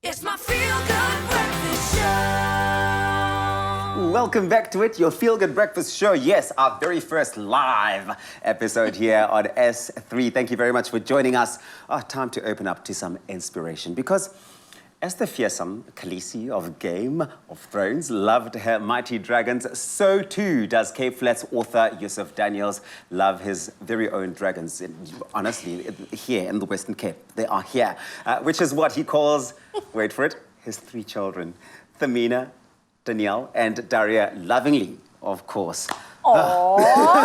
It's my feel-good breakfast show. Welcome back to it, your feel-good breakfast show. Yes, our very first live episode here on S3. Thank you very much for joining us. Time to open up to some inspiration because as the fearsome Khaleesi of Game of Thrones loved her mighty dragons, so too does Cape Flats author Yusuf Daniels love his very own dragons. And honestly, here in the Western Cape, they are here, which is what he calls, wait for it, his three children, Thamina, Danielle, and Daria, lovingly, of course. Aww.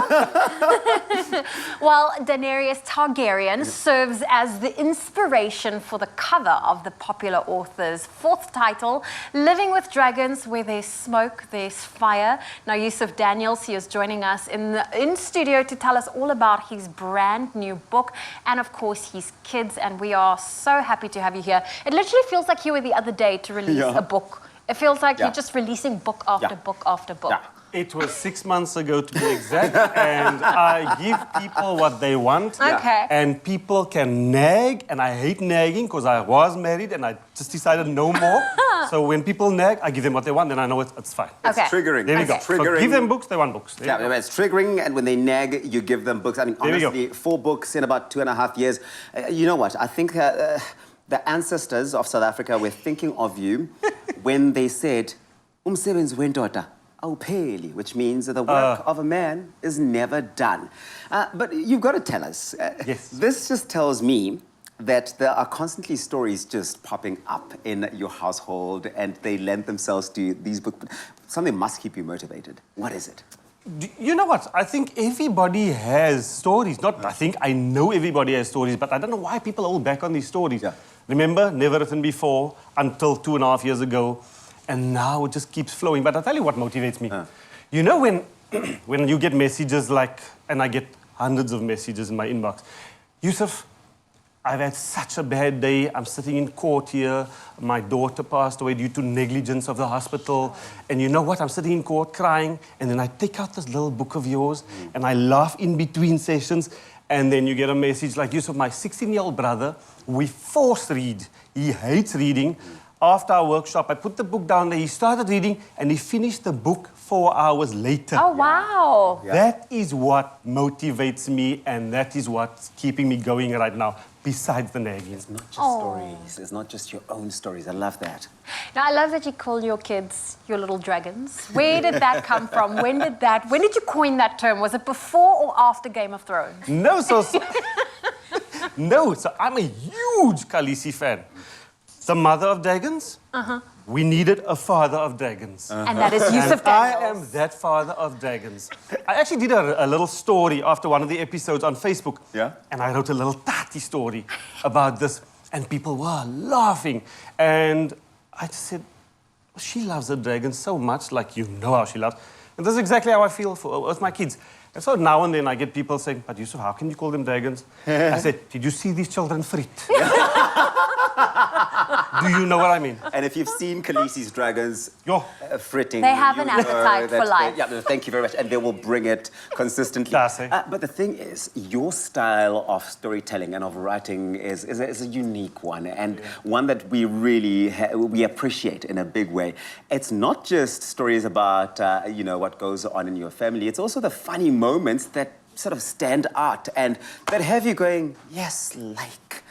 Well, Daenerys Targaryen serves as the inspiration for the cover of the popular author's fourth title, Living with Dragons, where there's smoke, there's fire. Now, Yusuf Daniels, he is joining us in studio to tell us all about his brand new book and, of course, his kids. And we are so happy to have you here. It literally feels like you were the other day to release a book. It feels like you're just releasing book after book after book. Yeah. It was 6 months ago, to be exact, and I give people what they want. Okay. And people can nag, and I hate nagging because I was married and I just decided no more. So when people nag, I give them what they want, then I know it's fine. It's triggering. There we go. It's triggering. So give them books, they want books. Yeah, it's triggering, and when they nag, you give them books. I mean, honestly, 4 books in about 2.5 years. You know what? I think the ancestors of South Africa were thinking of you when they said, umsebenzi wendoda awupheli, which means that the work of a man is never done. But you've got to tell us. Yes. This just tells me that there are constantly stories just popping up in your household, and they lend themselves to these books. Something must keep you motivated. What is it? You know what? I think everybody has stories. I know everybody has stories, but I don't know why people hold back on these stories. Yeah. Remember, never written before until 2.5 years ago. And now it just keeps flowing. But I'll tell you what motivates me. You know when, when you get messages like, and I get hundreds of messages in my inbox, Yusuf, I've had such a bad day. I'm sitting in court here. My daughter passed away due to negligence of the hospital. And you know what? I'm sitting in court crying. And then I take out this little book of yours and I laugh in between sessions. And then you get a message like, Yusuf, my 16-year-old brother, we force read. He hates reading. After our workshop, I put the book down there. He started reading and he finished the book 4 hours later. Oh, wow. Yeah. That is what motivates me, and that is what's keeping me going right now, besides the nagging. It's not just stories. It's not just your own stories. I love that. Now, I love that you call your kids your little dragons. Where did that come from? When did you coin that term? Was it before or after Game of Thrones? No, so I'm a huge Khaleesi fan. The mother of dragons, we needed a father of dragons. And that is Yusuf Daniels. I am that father of dragons. I actually did a little story after one of the episodes on Facebook. Yeah? And I wrote a little Tati story about this. And people were laughing. And I just said, she loves the dragons so much, like you know how she loves. And that's exactly how I feel with my kids. And so now and then I get people saying, but Yusuf, how can you call them dragons? I said, did you see these children frit? Do you know what I mean? And if you've seen Khaleesi's dragons fritting... They have an appetite for life. Thank you very much. And they will bring it consistently. But the thing is, your style of storytelling and of writing is a unique one, and one that we really we appreciate in a big way. It's not just stories about, what goes on in your family. It's also the funny moments that sort of stand out and that have you going, yes, like...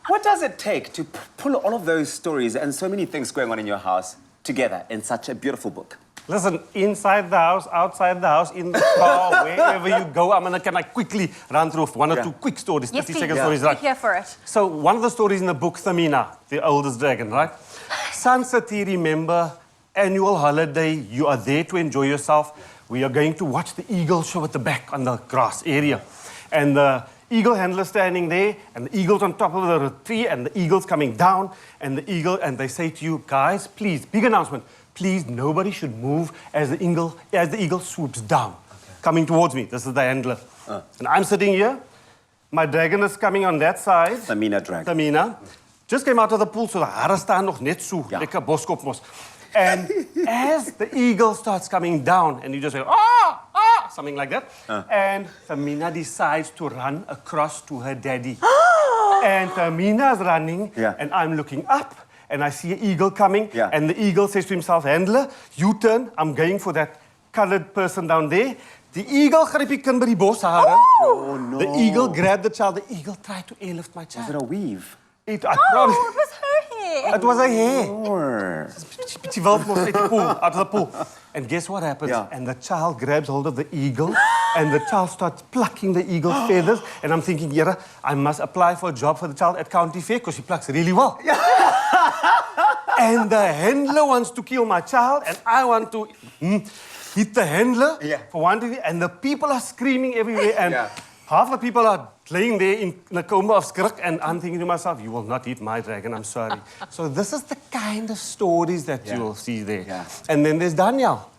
What does it take to pull all of those stories and so many things going on in your house together in such a beautiful book? Listen, inside the house, outside the house, in the car, wherever you go, can I quickly run through one or two quick stories, 30-second stories, right? We're here for it. So one of the stories in the book, Thamina, the oldest dragon, right? Sunsetty, remember, annual holiday, you are there to enjoy yourself. We are going to watch the eagle show at the back on the grass area. And the eagle handler standing there, and the eagle's on top of the tree, and the eagle's coming down, and they say to you, guys, please, big announcement, please, nobody should move as the eagle swoops down, coming towards me. This is the handler. And I'm sitting here, my dragon is coming on that side. Thamina dragon. Thamina. Just came out of the pool, so the hare staan nog net so, lekker boskop mos. And as the eagle starts coming down, and you just say, something like that, and Thamina decides to run across to her daddy. And Mina's running, Yeah. and I'm looking up, and I see an eagle coming, Yeah. and the eagle says to himself, handler, you turn, I'm going for that colored person down there. The eagle gryp die kind by die boshare. Oh, no. The eagle grabbed the child. The eagle tried to airlift my Was child. it a weave? I Oh, promise. it was her hair. It was a hair. Or... She wolf mos uit the pool, out of the pool. And guess what happens? Yeah. And the child grabs hold of the eagle, and the child starts plucking the eagle's feathers. And I'm thinking, Yera, I must apply for a job for the child at County Fair because she plucks really well. And the handler wants to kill my child, and I want to hit the handler for one thing. And the people are screaming everywhere, and half the people are laying there in a coma of skrik, and I'm thinking to myself, you will not hit my dragon, I'm sorry. So this is the kind of stories that you will see there. Yeah. And then there's Daniel,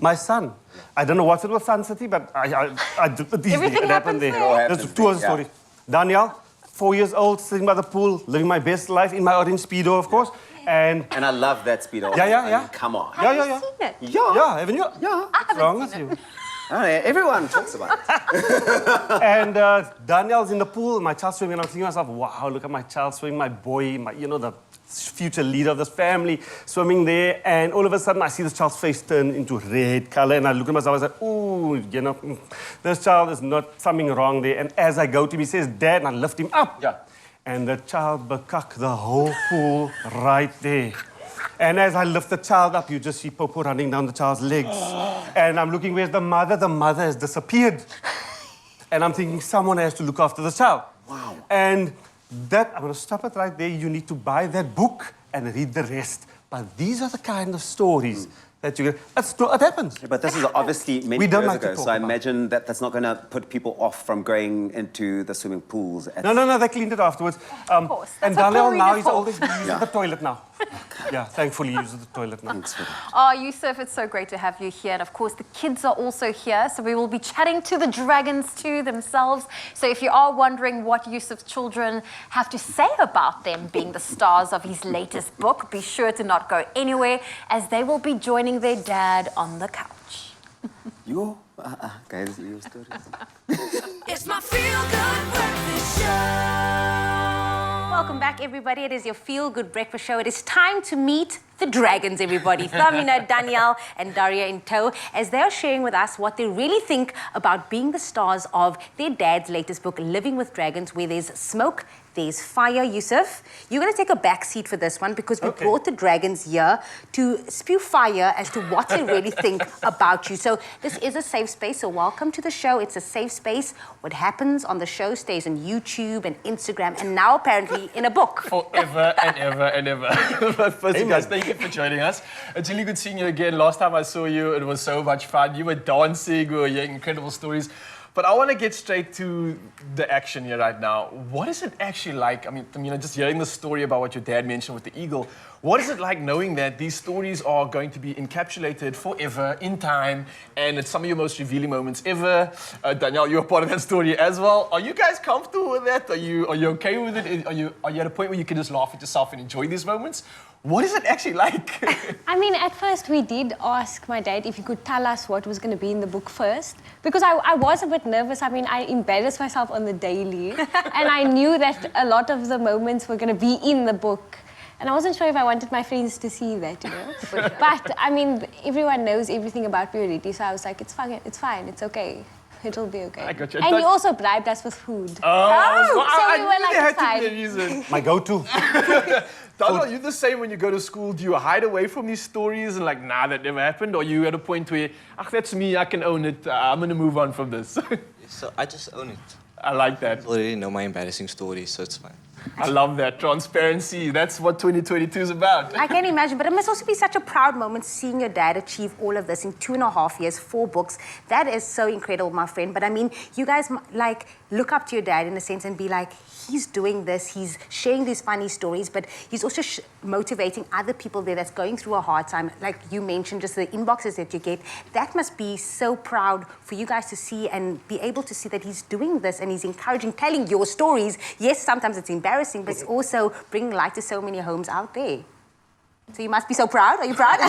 my son. I don't know what it was, Sun City, but Everything it happened there. happens there. There's two other stories. Daniel, 4 years old, sitting by the pool, living my best life in my orange Speedo, of course. And And I love that Speedo. Yeah, yeah, I mean, yeah. come on. yeah, Have yeah, you seen it? Yeah. yeah, haven't you? Yeah. What's wrong with you? Oh, yeah, everyone talks about it. And Daniel's in the pool, my child's swimming, and I'm thinking to myself, wow, look at my child swimming, my boy, the future leader of this family swimming there. And all of a sudden, I see this child's face turn into red color, and I look at myself and I say, ooh, this child is not something wrong there. And as I go to him, he says, Dad, and I lift him up. Yeah. And the child bekak the whole pool right there. And as I lift the child up, you just see Popo running down the child's legs. And I'm looking, where's the mother? The mother has disappeared. And I'm thinking, someone has to look after the child. Wow. And that, I'm going to stop it right there. You need to buy that book and read the rest. But these are the kind of stories that you get. It happens. But this is obviously many We don't years like to ago, talk so I about it. imagine that that's not going to put people off from going into the swimming pools. No, they cleaned it afterwards. Of course. And That's what Daniel Paul now, Reed he's is always for. using the toilet now. Yeah, thankfully he uses the toilet now. Thanks for that. Oh, Yusuf, it's so great to have you here. And of course, the kids are also here. So we will be chatting to the dragons too themselves. So if you are wondering what Yusuf's children have to say about them being the stars of his latest book, be sure to not go anywhere as they will be joining their dad on the couch. Guys, your stories. It's my feel good breakfast show. Welcome back, everybody. It is your Feel Good Breakfast Show. It is time to meet the dragons, everybody. Thamina, Danielle, and Daria in tow, as they are sharing with us what they really think about being the stars of their dad's latest book, Living with Dragons, where there's smoke, there's fire. Yusuf, you're going to take a back seat for this one because we brought the dragons here to spew fire as to what they really think about you. So this is a safe space, so welcome to the show. It's a safe space. What happens on the show stays on YouTube and Instagram, and now apparently in a book. Forever and ever and ever. But first, you guys, thank you for joining us. It's really good seeing you again. Last time I saw you, it was so much fun. You were dancing, you were hearing incredible stories. But I want to get straight to the action here right now. What is it actually like? I mean, just hearing the story about what your dad mentioned with the eagle, what is it like knowing that these stories are going to be encapsulated forever in time, and it's some of your most revealing moments ever? Danielle, you're a part of that story as well. Are you guys comfortable with that? Are you okay with it? Are you at a point where you can just laugh at yourself and enjoy these moments? What is it actually like? I mean, at first we did ask my dad if he could tell us what was going to be in the book first, because I was a bit nervous. I mean, I embarrassed myself on the daily, and I knew that a lot of the moments were going to be in the book. And I wasn't sure if I wanted my friends to see that, you know. But, I mean, everyone knows everything about me already, so I was like, it's fine, it's okay. It'll be okay. I got you. And he also bribed us with food. So we were like, there it's had to be a fine. reason. My go-to. Daniel, are you the same when you go to school? Do you hide away from these stories and like, nah, that never happened? Or are you at a point where, that's me, I can own it, I'm going to move on from this? So I just own it. I like that. I already know my embarrassing stories, so it's fine. I love that. Transparency. That's what 2022 is about. I can imagine, but it must also be such a proud moment seeing your dad achieve all of this in 2.5 years, 4 books. That is so incredible, my friend. But I mean, you guys like look up to your dad in a sense and be like, he's doing this, he's sharing these funny stories, but he's also motivating other people there that's going through a hard time. Like you mentioned, just the inboxes that you get. That must be so proud for you guys to see and be able to see that he's doing this and he's encouraging, telling your stories. Yes, sometimes it's embarrassing, but it's also bringing light to so many homes out there. So you must be so proud. Are you proud?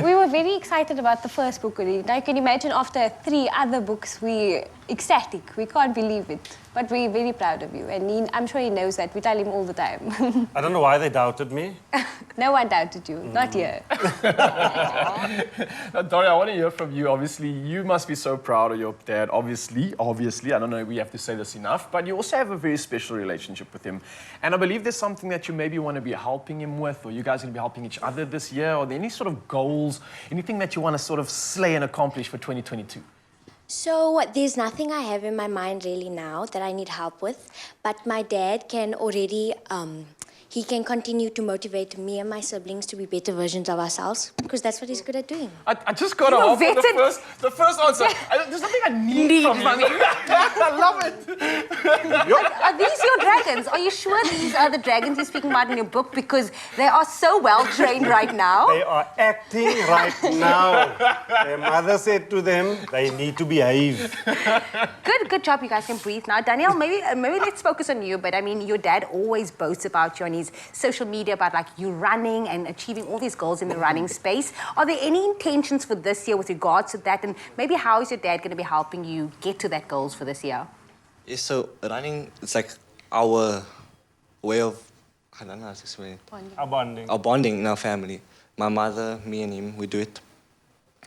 We were very excited about the first book already. I can imagine after 3 other books, we ecstatic. We can't believe it. But we're very proud of you. And I'm sure he knows that. We tell him all the time. I don't know why they doubted me. No one doubted you. Not here. Now, Dory, I want to hear from you. Obviously, you must be so proud of your dad. Obviously. I don't know if we have to say this enough, but you also have a very special relationship with him. And I believe there's something that you maybe want to be helping him with, or you guys are going to be helping each other this year. Are there any sort of goals, anything that you want to sort of slay and accomplish for 2022? So there's nothing I have in my mind really now that I need help with, but my dad can already, he can continue to motivate me and my siblings to be better versions of ourselves, because that's what he's good at doing. I just got off the first answer. There's nothing I need from you. I love it. Are these your dragons? Are you sure these are the dragons you're speaking about in your book? Because they are so well trained right now. They are acting right now. Their mother said to them, they need to behave. Good job. You guys can breathe now. Danielle, maybe let's focus on you. But I mean, your dad always boasts about you on his social media about like you running and achieving all these goals in the running space. Are there any intentions for this year with regards to that? And maybe how is your dad going to be helping you get to that goals for this year? Yeah, so running, it's like our way of, I don't know how to explain it. Our bonding. Our bonding in our family. My mother, me and him, we do it.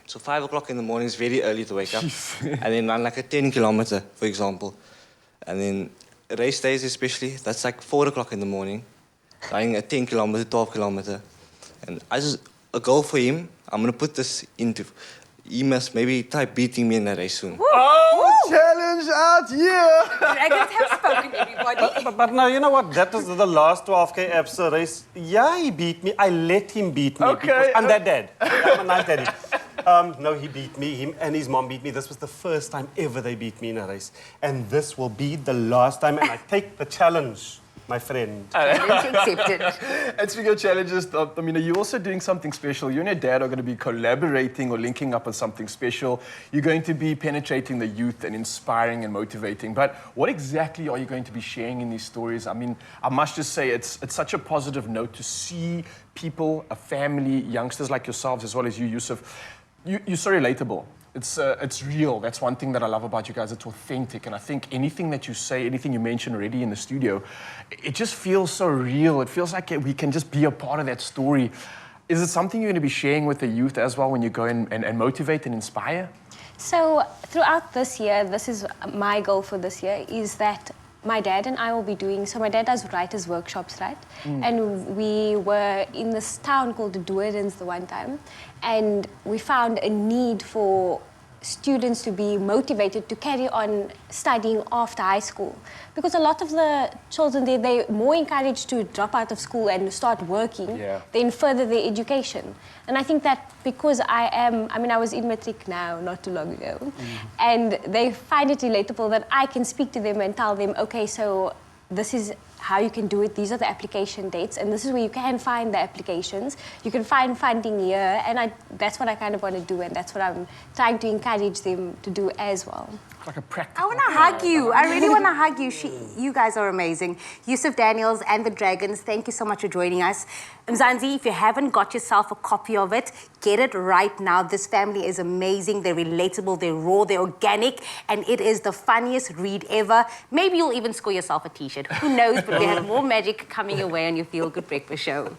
So 5 o'clock in the morning is very early to wake up. And then run like a 10 kilometer, for example. And then race days especially, that's like 4 o'clock in the morning. Running a 10 kilometer, 12 kilometer. And a goal for him, I'm going to put this into, he must maybe try beating me in a race soon. Challenge out here. Dragons have spoken, everybody. But now, you know what? That was the last 12K episode race. Yeah, he beat me. I let him beat me. Okay. Because I'm that dad. I'm a nice daddy. No, he beat me. Him and his mom beat me. This was the first time ever they beat me in a race. And this will be the last time. And I take the challenge, my friend. Accepted. And speaking of challenges, I mean, are you also doing something special? You and your dad are going to be collaborating or linking up on something special. You're going to be penetrating the youth and inspiring and motivating. But what exactly are you going to be sharing in these stories? I mean, I must just say it's such a positive note to see people, a family, youngsters like yourselves, as well as you, Yusuf. You're so relatable. It's real. That's one thing that I love about you guys. It's authentic. And I think anything that you say, anything you mention already in the studio, it just feels so real. It feels like we can just be a part of that story. Is it something you're going to be sharing with the youth as well when you go and motivate and inspire? So throughout this year, this is my goal for this year, is that my dad and I will be doing, so my dad does writers' workshops, right? And we were in this town called Doorns the one time, and we found a need for students to be motivated to carry on studying after high school. Because a lot of the children there, they're more encouraged to drop out of school and start working than further their education. And I think that because I was in matric now, not too long ago, and they find it relatable that I can speak to them and tell them, okay, so this is how you can do it. These are the application dates, and this is where you can find the applications. You can find funding here, and that's what I kind of want to do, and that's what I'm trying to encourage them to do as well. Like a practical. I want to hug you. I really want to hug you. You guys are amazing. Yusuf Daniels and the Dragons, thank you so much for joining us. Mzansi, if you haven't got yourself a copy of it, get it right now. This family is amazing. They're relatable, they're raw, they're organic, and it is the funniest read ever. Maybe you'll even score yourself a t-shirt. Who knows? But we have more magic coming your way on your Feel Good Breakfast Show.